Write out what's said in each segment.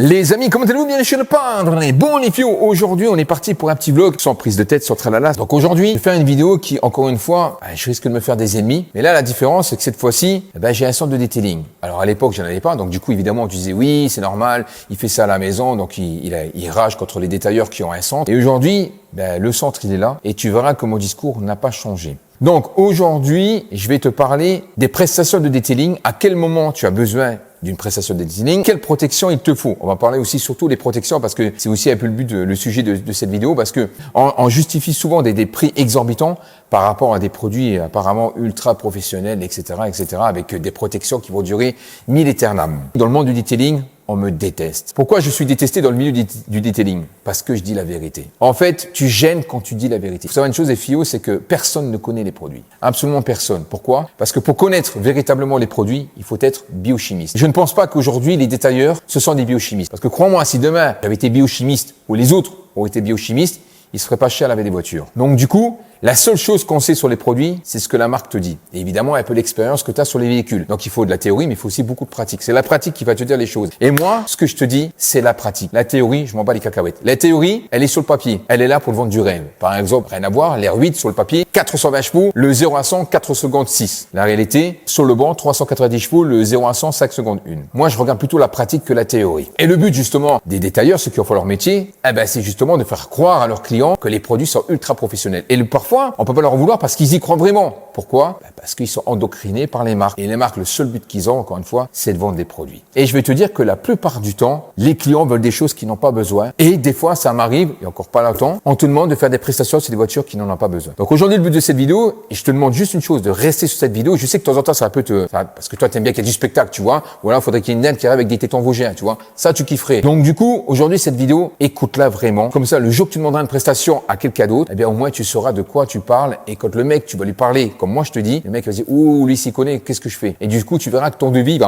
Les amis, comment allez-vous? Bien chez le peintre. Bon les filles, aujourd'hui on est parti pour un petit vlog sans prise de tête, sans tralala. Donc aujourd'hui, je vais faire une vidéo qui, encore une fois, je risque de me faire des ennemis. Mais là, la différence, c'est que cette fois-ci, j'ai un centre de detailing. Alors à l'époque, j'en avais pas. Donc du coup, évidemment, tu disais oui, c'est normal, il fait ça à la maison. Donc il rage contre les détailleurs qui ont un centre. Et aujourd'hui, le centre, il est là. Et tu verras que mon discours n'a pas changé. Donc aujourd'hui, je vais te parler des prestations de detailing. À quel moment tu as besoin d'une prestation de detailing, quelle protection il te faut. On va parler aussi surtout des protections parce que c'est aussi un peu le sujet de cette vidéo parce que on justifie souvent des prix exorbitants par rapport à des produits apparemment ultra professionnels, etc., avec des protections qui vont durer mille éternam. Dans le monde du detailing, on me déteste. Pourquoi je suis détesté dans le milieu du detailing? Parce que je dis la vérité. En fait, tu gênes quand tu dis la vérité. Il faut savoir une chose, les filles, c'est que personne ne connaît les produits. Absolument personne. Pourquoi? Parce que pour connaître véritablement les produits, il faut être biochimiste. Je ne pense pas qu'aujourd'hui, les détailleurs, ce sont des biochimistes. Parce que crois-moi, si demain, j'avais été biochimiste ou les autres ont été biochimistes, ils ne seraient pas chers à laver des voitures. Donc du coup, la seule chose qu'on sait sur les produits, c'est ce que la marque te dit. Et évidemment, un peu l'expérience que tu as sur les véhicules. Donc il faut de la théorie, mais il faut aussi beaucoup de pratique. C'est la pratique qui va te dire les choses. Et moi, ce que je te dis, c'est la pratique. La théorie, je m'en bats les cacahuètes. La théorie, elle est sur le papier. Elle est là pour le vendre du rêve. Par exemple, rien à voir, l'R8 sur le papier, 420 chevaux, le 0 à 100, 4 secondes 6. La réalité, sur le banc, 390 chevaux, le 0 à 100, 5 secondes 1. Moi, je regarde plutôt la pratique que la théorie. Et le but, justement, des détailleurs, ceux qui ont fait leur métier, c'est justement de faire croire à leurs clients que les produits sont ultra professionnels. Et parfois, on peut pas leur en vouloir parce qu'ils y croient vraiment. Pourquoi? Parce qu'ils sont endocrinés par les marques. Et les marques, le seul but qu'ils ont, encore une fois, c'est de vendre des produits. Et je vais te dire que la plupart du temps, les clients veulent des choses qu'ils n'ont pas besoin. Et des fois, ça m'arrive, et encore pas longtemps, on te demande de faire des prestations sur des voitures qui n'en ont pas besoin. Donc aujourd'hui, le but de cette vidéo, et je te demande juste une chose, de rester sur cette vidéo. Je sais que de temps en temps, ça peut parce que toi, t'aimes bien qu'il y ait du spectacle, tu vois. Ou alors, il faudrait qu'il y ait une naine qui arrive avec des tétons vosgiens, tu vois. Ça, tu kifferais. Donc du coup, aujourd'hui, cette vidéo, écoute-la vraiment. Comme ça, le jour que tu demanderas une prestation à quelqu'un d'autre, au moins, tu sauras de quoi tu parles. Et quand le mec, tu vas lui parler, comme moi je te dis, le mec va dire, ouh, lui s'y connaît, qu'est-ce que je fais? Et du coup, tu verras que ton devis,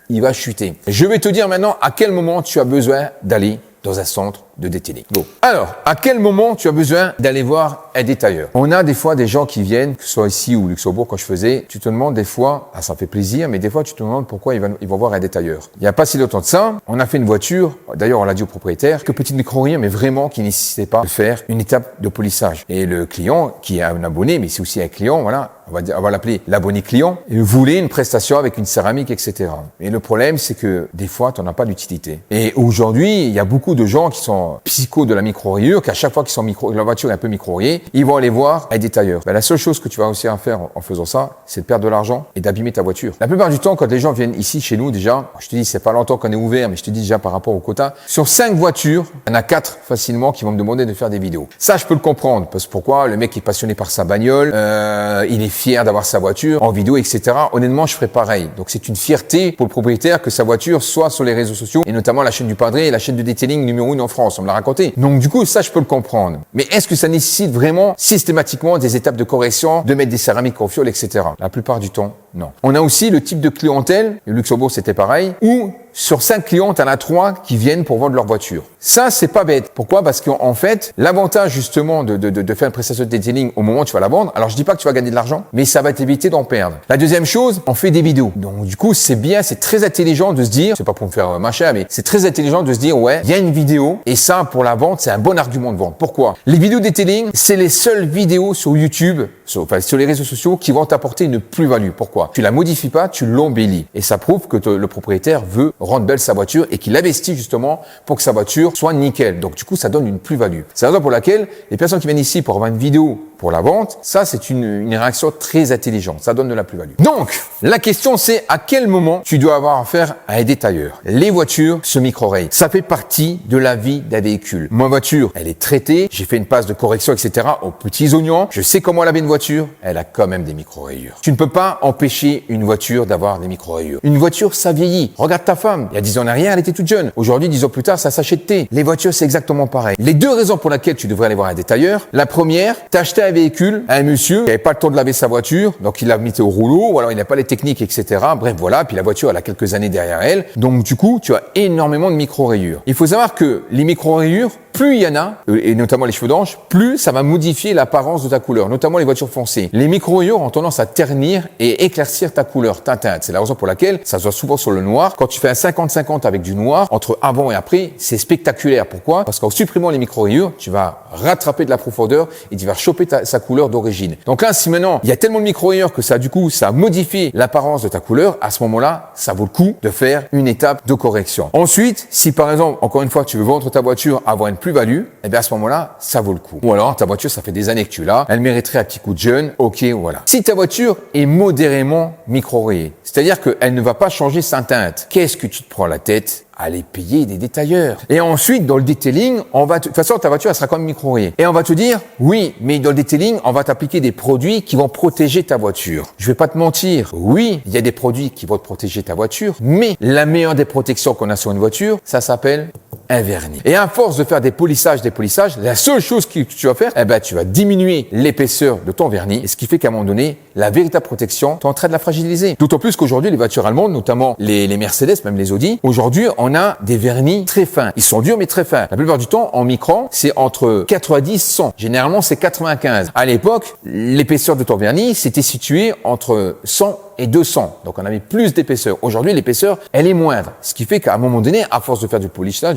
il va chuter. Je vais te dire maintenant à quel moment tu as besoin d'aller dans un centre de detailing. Bon. Alors, à quel moment tu as besoin d'aller voir un détailleur? On a des fois des gens qui viennent, que ce soit ici ou au Luxembourg, quand je faisais, tu te demandes des fois, ça fait plaisir, mais des fois tu te demandes pourquoi ils vont voir un détailleur. Il n'y a pas si longtemps de ça, on a fait une voiture, d'ailleurs on l'a dit au propriétaire, que petite micro-rien, mais vraiment qui nécessitait pas de faire une étape de polissage. Et le client, qui est un abonné, mais c'est aussi un client, voilà, on va l'appeler l'abonné client, il voulait une prestation avec une céramique, etc. Et le problème, c'est que des fois, tu n'en as pas d'utilité. Et aujourd'hui, il y a beaucoup de gens qui sont psychos de la micro-rayure, qu'à chaque fois qu'ils sont la voiture est un peu micro-rayée, ils vont aller voir un détailleur. La seule chose que tu vas aussi faire en faisant ça, c'est de perdre de l'argent et d'abîmer ta voiture. La plupart du temps, quand les gens viennent ici chez nous, déjà, je te dis, c'est pas longtemps qu'on est ouvert, mais je te dis déjà par rapport au quota, sur 5 voitures, il y en a 4 facilement qui vont me demander de faire des vidéos. Ça, je peux le comprendre, parce que pourquoi? Le mec est passionné par sa bagnole, il est fier d'avoir sa voiture en vidéo, etc. Honnêtement, je ferais pareil. Donc, c'est une fierté pour le propriétaire que sa voiture soit sur les réseaux sociaux et notamment la chaîne du Padré et la chaîne de detailing numéro 1 en France. On me l'a raconté. Donc, du coup, ça, je peux le comprendre. Mais est-ce que ça nécessite vraiment systématiquement des étapes de correction, de mettre des céramiques en fiole, etc. La plupart du temps, non. On a aussi le type de clientèle, le Luxembourg, c'était pareil, où sur 5 clients, t'en as 3 qui viennent pour vendre leur voiture. Ça, c'est pas bête. Pourquoi? Parce qu'en fait, l'avantage justement de faire une prestation de detailing au moment où tu vas la vendre, alors je dis pas que tu vas gagner de l'argent, mais ça va t'éviter d'en perdre. La deuxième chose, on fait des vidéos. Donc du coup, c'est bien, c'est très intelligent de se dire, c'est pas pour me faire machin, mais c'est très intelligent de se dire, ouais, il y a une vidéo, et ça, pour la vente, c'est un bon argument de vente. Pourquoi? Les vidéos detailing, c'est les seules vidéos sur YouTube, sur les réseaux sociaux, qui vont t'apporter une plus-value. Pourquoi? Tu la modifies pas, tu l'embellis. Et ça prouve que le propriétaire veut rendre belle sa voiture et qu'il investit justement pour que sa voiture soit nickel. Donc du coup, ça donne une plus-value. C'est la raison pour laquelle les personnes qui viennent ici pour avoir une vidéo pour la vente, ça c'est une réaction très intelligente. Ça donne de la plus-value. Donc, la question c'est à quel moment tu dois avoir affaire à un détailleur. Les voitures se micro-rayent. Ça fait partie de la vie d'un véhicule. Ma voiture, elle est traitée. J'ai fait une passe de correction, etc. aux petits oignons. Je sais comment laver une voiture. Elle a quand même des micro-rayures. Tu ne peux pas empêcher une voiture d'avoir des micro-rayures. Une voiture, ça vieillit. Regarde ta femme. Il y a 10 ans en arrière, elle était toute jeune. Aujourd'hui, 10 ans plus tard, ça s'achète thé. Les voitures, c'est exactement pareil. Les 2 raisons pour lesquelles tu devrais aller voir un détailleur. La première, t'as acheté un véhicule à un monsieur qui n'avait pas le temps de laver sa voiture, donc il l'a mis au rouleau, ou alors il n'a pas les techniques, etc. Bref, voilà. Puis la voiture, elle a quelques années derrière elle. Donc du coup, tu as énormément de micro-rayures. Il faut savoir que les micro-rayures, plus il y en a, et notamment les cheveux d'ange, plus ça va modifier l'apparence de ta couleur, notamment les voitures foncées. Les micro-rayures ont tendance à ternir et éclaircir ta couleur, ta teinte. C'est la raison pour laquelle ça se voit souvent sur le noir. Quand tu fais un 50-50 avec du noir, entre avant et après, c'est spectaculaire. Pourquoi? Parce qu'en supprimant les micro-rayures, tu vas rattraper de la profondeur et tu vas choper sa couleur d'origine. Donc là, si maintenant il y a tellement de micro-rayures que ça, du coup, ça modifie l'apparence de ta couleur, à ce moment-là, ça vaut le coup de faire une étape de correction. Ensuite, si par exemple, encore une fois, tu veux vendre ta voiture, avoir une plus-value, eh bien à ce moment-là, ça vaut le coup. Ou alors, ta voiture, ça fait des années que tu l'as, elle mériterait un petit coup de jeune, ok, voilà. Si ta voiture est modérément micro-rayée, c'est-à-dire qu'elle ne va pas changer sa teinte, qu'est-ce que tu te prends la tête à aller payer des détailleurs? Et ensuite, dans le detailing, de toute façon, ta voiture, elle sera quand même micro-rayée. Et on va te dire, oui, mais dans le detailing, on va t'appliquer des produits qui vont protéger ta voiture. Je vais pas te mentir. Oui, il y a des produits qui vont te protéger ta voiture, mais la meilleure des protections qu'on a sur une voiture, ça s'appelle un vernis. Et à force de faire des polissages, la seule chose que tu vas faire, tu vas diminuer l'épaisseur de ton vernis, et ce qui fait qu'à un moment donné, la véritable protection, tu es en train de la fragiliser. D'autant plus qu'aujourd'hui, les voitures allemandes, notamment les Mercedes, même les Audi, aujourd'hui, on a des vernis très fins. Ils sont durs, mais très fins. La plupart du temps, en micron, c'est entre 90 et 100. Généralement, c'est 95. À l'époque, l'épaisseur de ton vernis, c'était situé entre 100 et 200. Donc, on avait plus d'épaisseur. Aujourd'hui, l'épaisseur, elle est moindre. Ce qui fait qu'à un moment donné, à force de faire du polissage,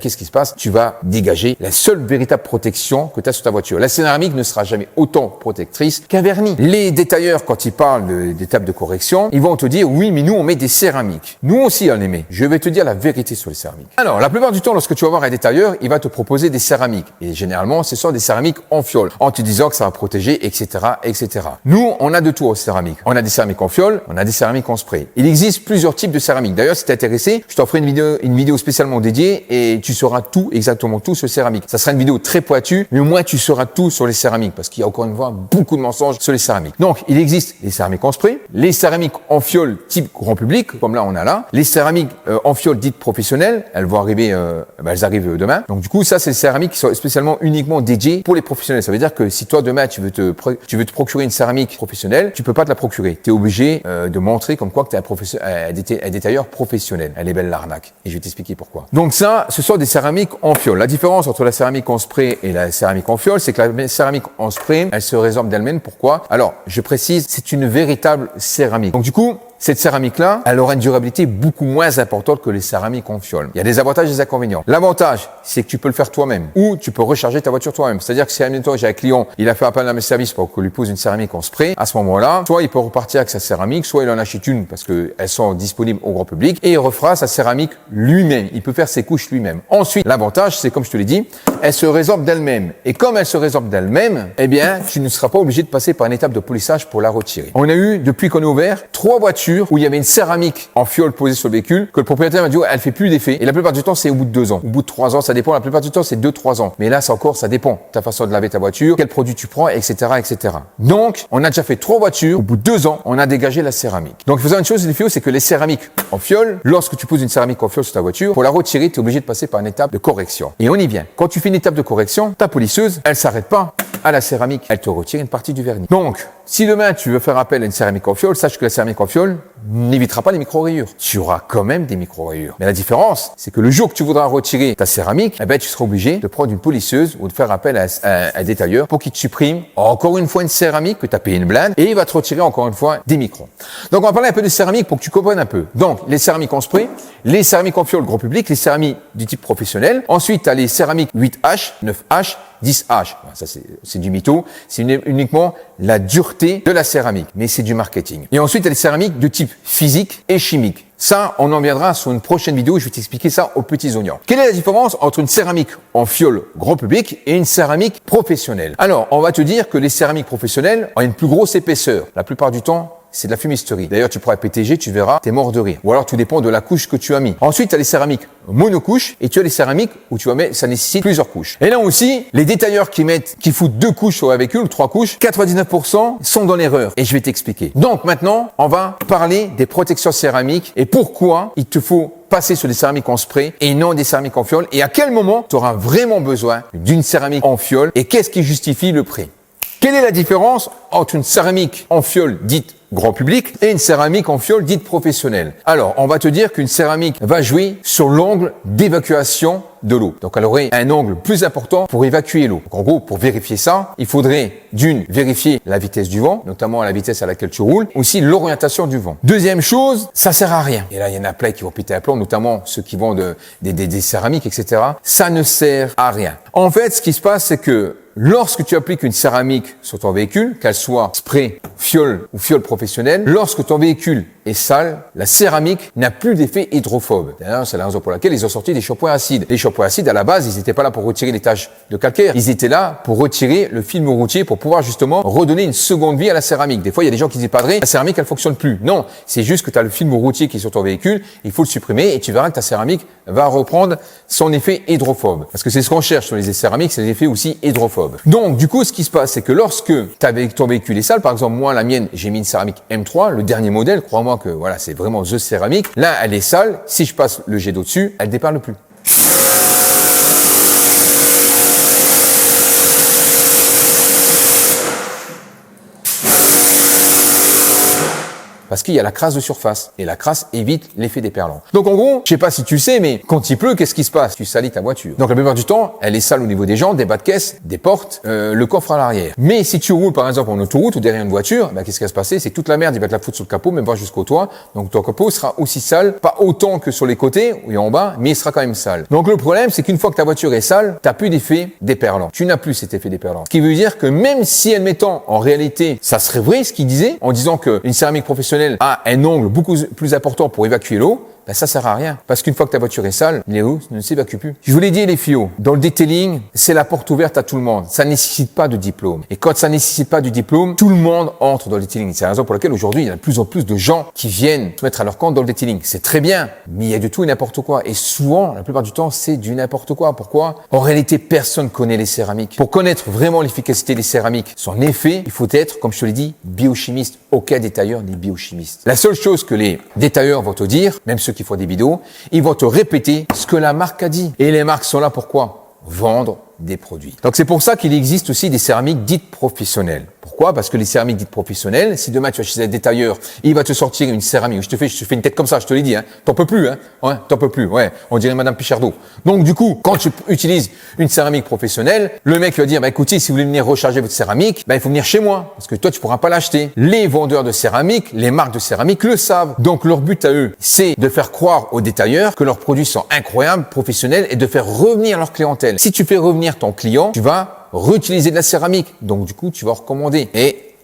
qu'est-ce qui se passe? Tu vas dégager la seule véritable protection que tu as sur ta voiture. La céramique ne sera jamais autant protectrice qu'un vernis. Les détailleurs, quand ils parlent d'étapes de correction, ils vont te dire, oui, mais nous, on met des céramiques. Nous aussi, on les met. Je vais te dire la vérité sur les céramiques. Alors, la plupart du temps, lorsque tu vas voir un détailleur, il va te proposer des céramiques. Et généralement, ce sont des céramiques en fiole, en te disant que ça va protéger, etc., etc. Nous, on a de tout aux céramiques. On a des céramiques en fiole, on a des céramiques en spray. Il existe plusieurs types de céramiques. D'ailleurs, si t'es intéressé, je t'en ferai une vidéo spécialement dédiée et tu sauras tout, exactement tout sur les céramiques. Ça sera une vidéo très pointue, mais au moins tu sauras tout sur les céramiques parce qu'il y a encore une fois beaucoup de mensonges sur les céramiques. Donc, il existe les céramiques en spray, les céramiques en fiole type grand public, comme là on a là, les céramiques en fiole dites professionnelles, elles vont arriver, elles arrivent demain. Donc du coup, ça c'est les céramiques qui sont spécialement uniquement dédiées pour les professionnels. Ça veut dire que si toi demain tu veux te procurer une céramique professionnelle, tu peux pas te la procurer. Tu es obligé de montrer comme quoi que tu es un détailleur professionnel. Elle est belle l'arnaque et je vais t'expliquer pourquoi. Donc ça, ce sont des céramiques en fiole. La différence entre la céramique en spray et la céramique en fiole, c'est que la céramique en spray, elle se résorbe d'elle-même. Pourquoi? Alors, je précise, c'est une véritable céramique. Donc du coup, cette céramique-là, elle aura une durabilité beaucoup moins importante que les céramiques en fiole. Il y a des avantages et des inconvénients. L'avantage, c'est que tu peux le faire toi-même ou tu peux recharger ta voiture toi-même. C'est-à-dire que si admettons, j'ai un client, il a fait appel à mes services pour qu'on lui pose une céramique en spray, à ce moment-là, soit il peut repartir avec sa céramique, soit il en achète une parce qu'elles sont disponibles au grand public et il refera sa céramique lui-même. Il peut faire ses couches lui-même. Ensuite, l'avantage, c'est comme je te l'ai dit, elle se résorbe d'elle-même. Et comme elle se résorbe d'elle-même, eh bien, tu ne seras pas obligé de passer par une étape de polissage pour la retirer. On a eu, depuis qu'on est ouvert, 3 voitures où il y avait une céramique en fiole posée sur le véhicule que le propriétaire m'a dit, elle fait plus d'effet. Et la plupart du temps, c'est au bout de 2 ans. Au bout de 3 ans, ça dépend. La plupart du temps, c'est 2-3 ans. Mais là, c'est encore, ça dépend. Ta façon de laver ta voiture, quel produit tu prends, etc., etc. Donc, on a déjà fait 3 voitures. Au bout de 2 ans, on a dégagé la céramique. Donc, il faut savoir une chose, les filles, c'est que les céramiques en fiole, lorsque tu poses une céramique en fiole sur ta voiture, pour la retirer, tu es obligé de passer par une étape de correction. Et on y vient. Quand tu fais une étape de correction, ta polisseuse, elle s'arrête pas à la céramique. Elle te retire une partie du vernis. Donc, si demain tu veux faire appel à une céramique en fiole, sache que la céramique en fiole n'évitera pas les micro-rayures. Tu auras quand même des micro-rayures. Mais la différence, c'est que le jour que tu voudras retirer ta céramique, eh ben, tu seras obligé de prendre une polisseuse ou de faire appel à un détailleur pour qu'il te supprime encore une fois une céramique que tu as payé une blinde et il va te retirer encore une fois des microns. Donc, on va parler un peu de céramique pour que tu comprennes un peu. Donc, les céramiques en spray, les céramiques en fiole grand public, les céramiques du type professionnel. Ensuite, tu as les céramiques 8H, 9H, 10H. Ça, c'est du mytho. C'est uniquement la dureté de la céramique. Mais c'est du marketing. Et ensuite, il y a les céramiques de type physique et chimique. Ça, on en viendra sur une prochaine vidéo. Je vais t'expliquer ça aux petits oignons. Quelle est la différence entre une céramique en fiole grand public et une céramique professionnelle? Alors, on va te dire que les céramiques professionnelles ont une plus grosse épaisseur. La plupart du temps, c'est de la fumisterie. D'ailleurs, tu prends un PTG, tu verras, t'es mort de rire. Ou alors, tout dépend de la couche que tu as mis. Ensuite, tu as les céramiques monocouches et tu as les céramiques où tu vas mettre, ça nécessite plusieurs couches. Et là aussi, les détailleurs qui foutent 2 couches sur un véhicule, 3 couches, 99% sont dans l'erreur. Et je vais t'expliquer. Donc maintenant, on va parler des protections céramiques et pourquoi il te faut passer sur des céramiques en spray et non des céramiques en fiole et à quel moment tu auras vraiment besoin d'une céramike en fiole et qu'est-ce qui justifie le prix. Quelle est la différence entre une céramique en fiole dite grand public et une céramique en fiole dite professionnelle. Alors, on va te dire qu'une céramique va jouer sur l'angle d'évacuation de l'eau. Donc, elle aurait un angle plus important pour évacuer l'eau. Donc, en gros, pour vérifier ça, il faudrait vérifier la vitesse du vent, notamment la vitesse à laquelle tu roules, aussi l'orientation du vent. Deuxième chose, ça sert à rien. Et là, il y en a plein qui vont péter un plomb, notamment ceux qui vendent des céramiques, etc. Ça ne sert à rien. En fait, ce qui se passe, c'est que lorsque tu appliques une céramique sur ton véhicule, qu'elle soit spray, fiole ou fiole professionnelle, lorsque ton véhicule est sale, la céramique n'a plus d'effet hydrophobe. D'ailleurs, c'est la raison pour laquelle ils ont sorti des shampoings acides. Les shampoings acides, à la base, ils n'étaient pas là pour retirer les taches de calcaire. Ils étaient là pour retirer le film routier pour pouvoir justement redonner une seconde vie à la céramique. Des fois, il y a des gens qui disent, padré, la céramique, elle fonctionne plus. Non, c'est juste que tu as le film routier qui est sur ton véhicule, il faut le supprimer et tu verras que ta céramique va reprendre son effet hydrophobe. Parce que c'est ce qu'on cherche sur les céramiques, c'est les effets aussi hydrophobes. Donc, du coup, ce qui se passe, c'est que lorsque ton véhicule est sale, par exemple, moi, la mienne, j'ai mis une céramique M3, le dernier modèle, crois-moi que voilà, c'est vraiment The Céramique. Là, elle est sale. Si je passe le jet d'eau dessus, elle déparle plus. Parce qu'il y a la crasse de surface. Et la crasse évite l'effet déperlant. Donc en gros, je sais pas si tu sais, mais quand il pleut, qu'est-ce qui se passe? Tu salis ta voiture. Donc la plupart du temps, elle est sale au niveau des jantes, des bas de caisse, des portes, le coffre à l'arrière. Mais si tu roules par exemple en autoroute ou derrière une voiture, qu'est-ce qui va se passer? C'est que toute la merde, il va te la foutre sur le capot, même pas jusqu'au toit. Donc ton capot sera aussi sale, pas autant que sur les côtés ou en bas, mais il sera quand même sale. Donc le problème, c'est qu'une fois que ta voiture est sale, t'as plus d'effet déperlant. Tu n'as plus cet effet déperlant. Ce qui veut dire que même si, admettons, en réalité, ça serait vrai ce qu'il disait, en disant qu'une céramique professionnelle a un angle beaucoup plus important pour évacuer l'eau, ça sert à rien. Parce qu'une fois que ta voiture est sale, l'eau ne s'évacue plus. Je vous l'ai dit, les filles, dans le detailing, c'est la porte ouverte à tout le monde. Ça ne nécessite pas de diplôme. Et quand ça ne nécessite pas du diplôme, tout le monde entre dans le detailing. C'est la raison pour laquelle aujourd'hui, il y a de plus en plus de gens qui viennent se mettre à leur compte dans le detailing. C'est très bien, mais il y a du tout et n'importe quoi. Et souvent, la plupart du temps, c'est du n'importe quoi. Pourquoi? En réalité, personne connaît les céramiques. Pour connaître vraiment l'efficacité des céramiques, son effet, il faut être, comme je te l'ai dit, biochimiste. Aucun détailleur n'est biochimiste. La seule chose que les détailleurs vont te dire, même ceux qui font des vidéos, ils vont te répéter ce que la marque a dit. Et les marques sont là pour quoi? Vendre des produits. Donc c'est pour ça qu'il existe aussi des céramiques dites professionnelles. Pourquoi? Parce que les céramiques dites professionnelles, si demain tu vas chez un détailleur, il va te sortir une céramique, je te fais une tête comme ça, je te l'ai dit, t'en peux plus, t'en peux plus, on dirait Madame Pichardo. Donc du coup, quand tu utilises une céramique professionnelle, le mec va dire, écoutez, si vous voulez venir recharger votre céramique, il faut venir chez moi, parce que toi tu pourras pas l'acheter. Les vendeurs de céramique, les marques de céramique le savent. Donc leur but à eux, c'est de faire croire aux détailleurs que leurs produits sont incroyables, professionnels, et de faire revenir leur clientèle. Si tu fais revenir ton client, tu vas réutiliser de la céramique. Donc, du coup, tu vas recommander et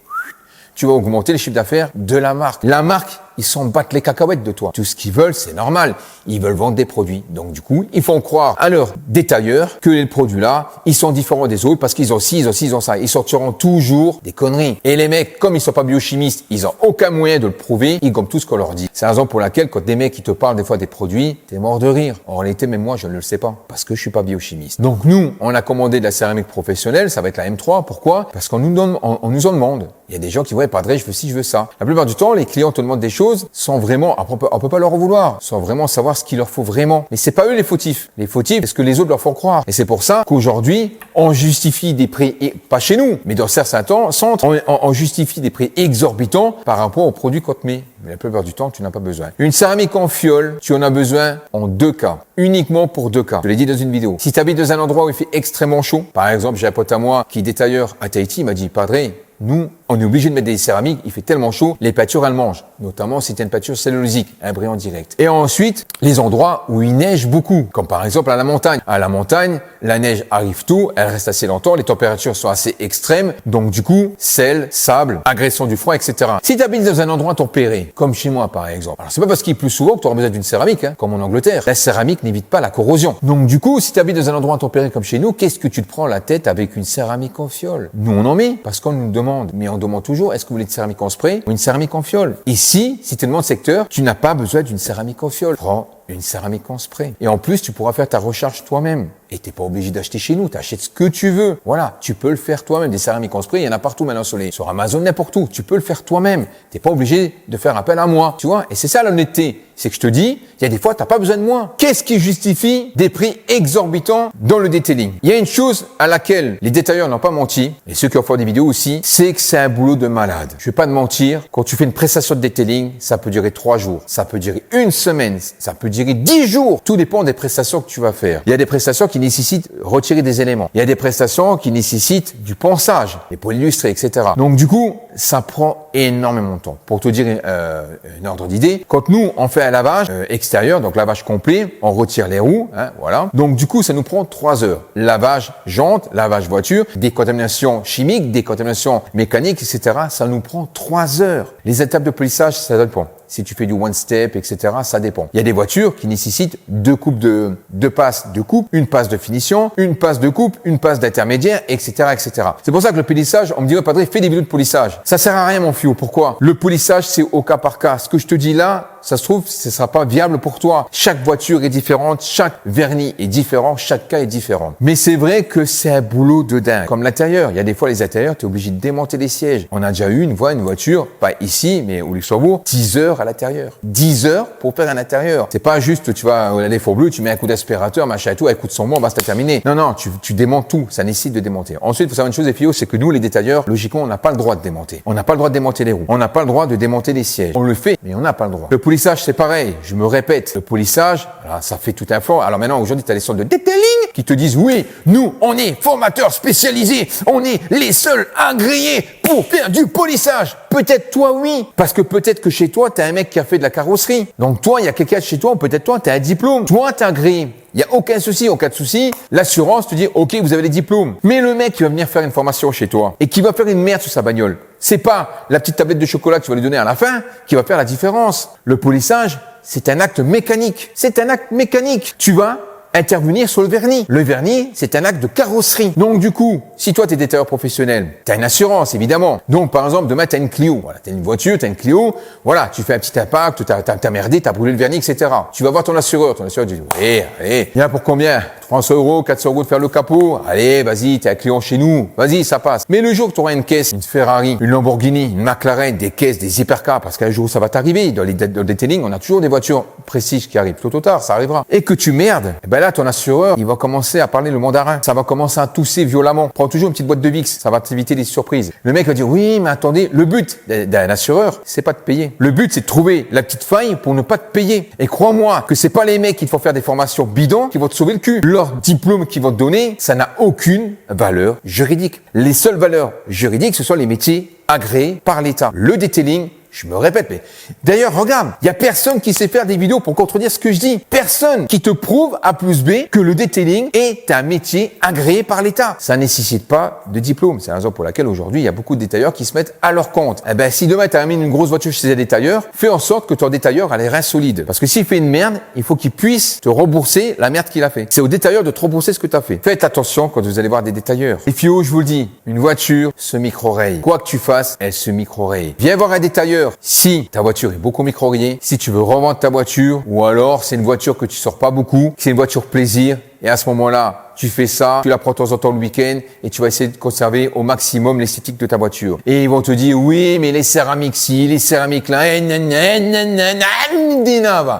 tu vas augmenter le chiffre d'affaires de la marque. La marque, ils s'en battent les cacahuètes de toi. Tout ce qu'ils veulent, c'est normal. Ils veulent vendre des produits. Donc, du coup, ils font croire à leurs détailleurs que les produits-là, ils sont différents des autres parce qu'ils ont ci, ils ont ça. Ils sortiront toujours des conneries. Et les mecs, comme ils sont pas biochimistes, ils ont aucun moyen de le prouver. Ils gomment tout ce qu'on leur dit. C'est la raison pour laquelle, quand des mecs qui te parlent des fois des produits, t'es mort de rire. En réalité, même moi, je ne le sais pas parce que je suis pas biochimiste. Donc, nous, on a commandé de la céramique professionnelle. Ça va être la M3. Pourquoi? Parce qu'on nous en demande. Il y a des gens qui vont padré, je veux ci, je veux ça. La plupart du temps, les clients te demandent des choses sans vraiment, après, on peut pas leur en vouloir, sans vraiment savoir ce qu'il leur faut vraiment. Mais c'est pas eux les fautifs. Les fautifs, c'est ce que les autres leur font croire. Et c'est pour ça qu'aujourd'hui, on justifie des prix, pas chez nous, mais dans certains centres, on justifie des prix exorbitants par rapport aux produits qu'on te met. Mais la plupart du temps, tu n'as pas besoin. Une céramique en fiole, tu en as besoin en 2 cas. Uniquement pour 2 cas. Je l'ai dit dans une vidéo. Si tu habites dans un endroit où il fait extrêmement chaud, par exemple, j'ai un pote à moi qui est détailleur à Tahiti, il m'a dit, padré, nous, on est obligé de mettre des céramiques, il fait tellement chaud, les peintures, elles mangent. Notamment si tu as une peinture cellulosique, un brillant direct. Et ensuite, les endroits où il neige beaucoup, comme par exemple à la montagne. À la montagne, la neige arrive tôt, elle reste assez longtemps, les températures sont assez extrêmes, donc du coup, sel, sable, agression du froid, etc. Si tu habites dans un endroit tempéré, comme chez moi par exemple, alors c'est pas parce qu'il pleut souvent que tu auras besoin d'une céramique, comme en Angleterre. La céramique n'évite pas la corrosion. Donc du coup, si tu habites dans un endroit tempéré comme chez nous, qu'est-ce que tu te prends la tête avec une céramique en fiole? Nous, on en met, parce qu'on nous demande. Mais on demande toujours, est-ce que vous voulez une céramique en spray ou une céramique en fiole? Ici, si tu demandes secteur, tu n'as pas besoin d'une céramique en fiole. Prends une céramique en spray. Et en plus, tu pourras faire ta recharge toi-même. Et t'es pas obligé d'acheter chez nous, t'achètes ce que tu veux. Voilà, tu peux le faire toi-même. Des céramiques en spray, il y en a partout maintenant sur Amazon, n'importe où. Tu peux le faire toi-même. T'es pas obligé de faire appel à moi, tu vois. Et c'est ça l'honnêteté. C'est que je te dis, il y a des fois, t'as pas besoin de moi. Qu'est-ce qui justifie des prix exorbitants dans le detailing? Il y a une chose à laquelle les détailleurs n'ont pas menti, et ceux qui ont fait des vidéos aussi, c'est que c'est un boulot de malade. Je vais pas te mentir, quand tu fais une prestation de detailing, ça peut durer 3 jours, ça peut durer 1 semaine, ça peut durer 10 jours. Tout dépend des prestations que tu vas faire. Il y a des prestations qui nécessitent retirer des éléments. Il y a des prestations qui nécessitent du ponçage, et pour illustrer, etc. Donc du coup, ça prend énormément de temps. Pour te dire un ordre d'idée, quand nous, on fait un lavage extérieur, donc lavage complet, on retire les roues, hein, voilà. Donc du coup, ça nous prend 3 heures. Lavage jante, lavage voiture, décontamination chimique, décontamination mécanique, etc. Ça nous prend 3 heures. Les étapes de polissage, ça dépend. Si tu fais du one step, etc., ça dépend. Il y a des voitures qui nécessitent 2 coupes deux passes de coupe, une passe de finition, une passe de coupe, une passe d'intermédiaire, etc., etc. C'est pour ça que le polissage, on me dit, ouais, Padre, fais des vidéos de polissage. Ça sert à rien, mon fio. Pourquoi? Le polissage, c'est au cas par cas. Ce que je te dis là, ça se trouve, ce sera pas viable pour toi. Chaque voiture est différente, chaque vernis est différent, chaque cas est différent. Mais c'est vrai que c'est un boulot de dingue. Comme l'intérieur. Il y a des fois, les intérieurs, tu es obligé de démonter les sièges. On a déjà eu une voiture, pas ici, mais au Luxembourg, 10 heures à l'intérieur. 10 heures pour faire un intérieur. C'est pas juste, tu vas à l'effort bleu, tu mets un coup d'aspirateur, machin et tout, un coup de son basta, terminé. Non, non, tu démontes tout. Ça nécessite de démonter. Ensuite, il faut savoir une chose, les filles, c'est que nous, les détailleurs, logiquement, on n'a pas le droit de démonter. On n'a pas le droit de démonter les roues. On n'a pas le droit de démonter les sièges. On le fait, mais on n'a pas le droit. Le polissage, c'est pareil. Je me répète. Le polissage, alors, ça fait tout un fond. Alors maintenant, aujourd'hui, tu as les centres de detailing qui te disent, oui, nous, on est formateurs spécialisés. On est les seuls agréés pour faire du polissage. Peut-être toi, oui. Parce que peut-être que chez toi, tu as un mec qui a fait de la carrosserie. Donc toi, il y a quelqu'un chez toi, ou peut-être toi, tu as un diplôme. Toi, tu as agréé. Il n'y a aucun souci, aucun souci. L'assurance te dit, OK, vous avez les diplômes. Mais le mec qui va venir faire une formation chez toi et qui va faire une merde sur sa bagnole, c'est pas la petite tablette de chocolat que tu vas lui donner à la fin qui va faire la différence. Le polissage, c'est un acte mécanique. C'est un acte mécanique. Tu vas intervenir sur le vernis. Le vernis, c'est un acte de carrosserie. Donc du coup, si toi, tu es détailleur professionnel, tu as une assurance, évidemment. Donc par exemple, demain, tu as une Clio. Voilà, tu as une voiture, tu as une Clio. Voilà, tu fais un petit impact, t'as merdé, tu as brûlé le vernis, etc. Tu vas voir ton assureur. Ton assureur dit, oui, allez, il y en a pour combien? 300 €, 400 € de faire le capot. Allez, vas-y, t'es un client chez nous. Vas-y, ça passe. Mais le jour que tu auras une caisse, une Ferrari, une Lamborghini, une McLaren, des caisses, des hypercars, parce qu'un jour ça va t'arriver. Dans le detailing, on a toujours des voitures précises qui arrivent. Tôt ou tard, ça arrivera. Et que tu merdes, eh ben là, ton assureur, il va commencer à parler le mandarin. Ça va commencer à tousser violemment. Prends toujours une petite boîte de Vicks. Ça va t'éviter des surprises. Le mec va dire, oui, mais attendez, le but d'un assureur, c'est pas de payer. Le but, c'est de trouver la petite faille pour ne pas te payer. Et crois-moi que c'est pas les mecs qui te font faire des formations bidons qui vont te sauver le cul. Leur diplôme qu'ils vont te donner, ça n'a aucune valeur juridique. Les seules valeurs juridiques, ce sont les métiers agréés par l'État. Le detailing, je me répète, mais d'ailleurs, regarde, il y a personne qui sait faire des vidéos pour contredire ce que je dis. Personne qui te prouve A plus B que le detailing est un métier agréé par l'État. Ça nécessite pas de diplôme. C'est la raison pour laquelle aujourd'hui, il y a beaucoup de détailleurs qui se mettent à leur compte. Eh ben, si demain tu amènes une grosse voiture chez un détailleur, fais en sorte que ton détailleur a les reins solides. Parce que s'il fait une merde, il faut qu'il puisse te rembourser la merde qu'il a fait. C'est au détailleur de te rembourser ce que tu as fait. Faites attention quand vous allez voir des détailleurs. Et fio, je vous le dis, une voiture se micro-raye. Quoi que tu fasses, elle se micro-raye. Viens voir un détailleur. Si ta voiture est beaucoup micro-rayée, si tu veux revendre ta voiture, ou alors c'est une voiture que tu sors pas beaucoup, c'est une voiture plaisir, et à ce moment-là, tu fais ça, tu la prends de temps en temps le week-end et tu vas essayer de conserver au maximum l'esthétique de ta voiture. Et ils vont te dire, oui, mais les céramiques ci, les céramiques là,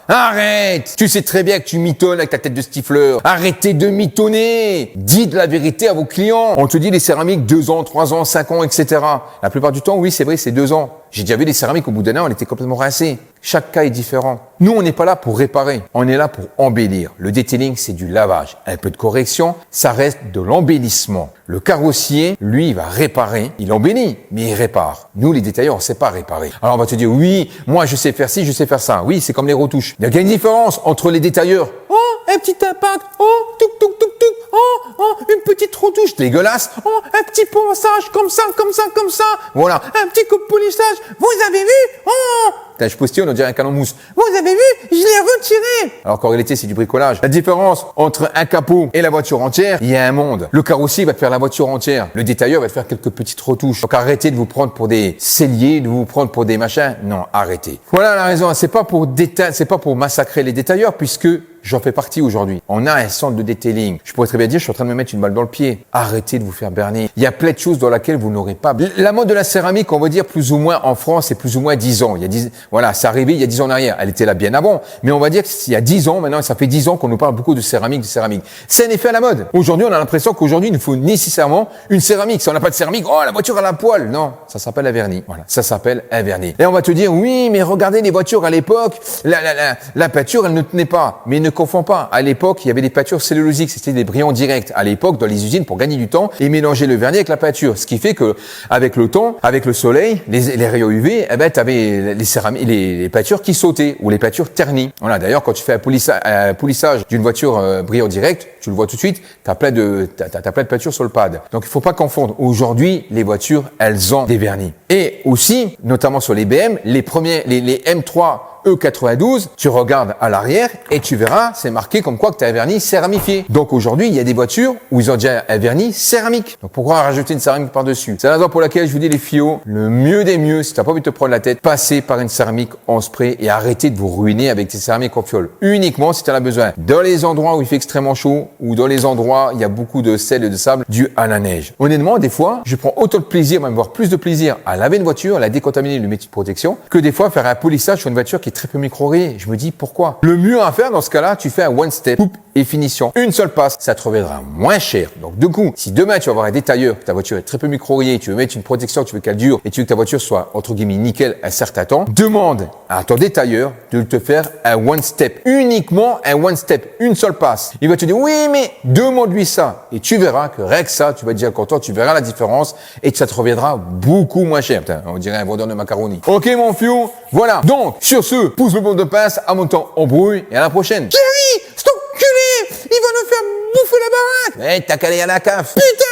arrête! Tu sais très bien que tu mitonnes avec ta tête de stifleur. Arrêtez de mitonner! Dites la vérité à vos clients. On te dit les céramiques 2 ans, 3 ans, 5 ans, etc. La plupart du temps, oui, c'est vrai, c'est 2 ans. J'ai déjà vu des céramiques au bout d'un an, elles étaient complètement rincées. Chaque cas est différent. Nous, on n'est pas là pour réparer. On est là pour embellir. Le detailing, c'est du lavage. Un peu de correction, ça reste de l'embellissement. Le carrossier, lui, il va réparer. Il embellit, mais il répare. Nous, les détaillants, on ne sait pas réparer. Alors, on va te dire, oui, moi, je sais faire ci, je sais faire ça. Oui, c'est comme les retouches. Il y a une différence entre les détailleurs. Oh, un petit impact. Oh, touc, touc, touc, touc. Oh, une petite retouche dégueulasse. Oh, un petit ponçage comme ça, comme ça, comme ça. Voilà, un petit coup de polissage. Vous avez vu? Oh, je postillonne, on dirait un canon mousse. Vous avez vu? Je l'ai retiré. Alors qu'en réalité, c'est du bricolage. La différence entre un capot et la voiture entière, il y a un monde. Le carrossier va te faire la voiture entière. Le détailleur va te faire quelques petites retouches. Donc arrêtez de vous prendre pour des selliers, de vous prendre pour des machins. Non, arrêtez. Voilà la raison. C'est pas pour massacrer les détailleurs puisque j'en fais partie aujourd'hui. On a un centre de detailing. Je pourrais très bien dire, je suis en train de me mettre une balle dans le pied. Arrêtez de vous faire berner. Il y a plein de choses dans lesquelles vous n'aurez pas. La mode de la céramique, on va dire plus ou moins en France, c'est plus ou moins 10 ans. Voilà, c'est arrivé il y a 10 ans en arrière. Elle était là bien avant. Mais on va dire qu'il y a 10 ans, maintenant, ça fait 10 ans qu'on nous parle beaucoup de céramique, C'est un effet à la mode. Aujourd'hui, on a l'impression qu'aujourd'hui, il nous faut nécessairement une céramique. Si on n'a pas de céramique, oh, la voiture, elle a un poil. Non, ça s'appelle un vernis. Voilà, ça s'appelle un vernis. Et on va te dire, oui, mais regardez les voitures à l'époque, la peinture, elle ne tenait pas. Mais ne confonds pas. À l'époque, il y avait des peintures cellulosiques, c'était des brillants directs. À l'époque, dans les usines, pour gagner du temps, et mélanger le vernis avec la peinture. Ce qui fait que, avec le temps, avec le soleil, les rayons UV, eh ben, t'avais les céramiques, les peintures qui sautaient, ou les peintures ternies. Voilà. D'ailleurs, quand tu fais un polissage d'une voiture brillant direct, tu le vois tout de suite, t'as plein de peintures sur le pad. Donc, il faut pas confondre. Aujourd'hui, les voitures, elles ont des vernis. Et aussi, notamment sur les BM, les M3 E92, tu regardes à l'arrière et tu verras, c'est marqué comme quoi que tu as un vernis céramifié. Donc aujourd'hui, il y a des voitures où ils ont déjà un vernis céramique. Donc pourquoi rajouter une céramique par-dessus? C'est la raison pour laquelle je vous dis les filles, le mieux des mieux, si tu n'as pas envie de te prendre la tête, passez par une céramique en spray et arrêtez de vous ruiner avec tes céramiques en fiole. Uniquement si tu en as besoin. Dans les endroits où il fait extrêmement chaud ou dans les endroits où il y a beaucoup de sel et de sable dû à la neige. Honnêtement, des fois, je prends autant de plaisir, même voire plus de plaisir à laver une voiture, à la décontaminer, lui mettre une protection, que des fois faire un polissage sur une voiture qui est très peu micro-rayée. Je me dis pourquoi. Le mieux à faire dans ce cas-là, tu fais un one step, coupe et finition. Une seule passe, ça te reviendra moins cher. Donc du coup, si demain tu vas avoir un détailleur, que ta voiture est très peu micro-rayée, tu veux mettre une protection, tu veux qu'elle dure et tu veux que ta voiture soit entre guillemets nickel un certain temps, demande à ton détailleur de te faire un one step. Uniquement un one step, une seule passe. Il va te dire oui mais demande-lui ça et tu verras que rien que ça, tu vas être déjà content, tu verras la différence et que ça te reviendra beaucoup moins cher. Putain, on dirait un vendeur de macaroni. Ok mon fiou, voilà. Donc sur ce, pousse le bon de pince, à mon temps en brouille et à la prochaine. Jerry, cet enculé, il va nous faire bouffer la baraque. Eh, t'as qu'à aller à la CAF. Putain.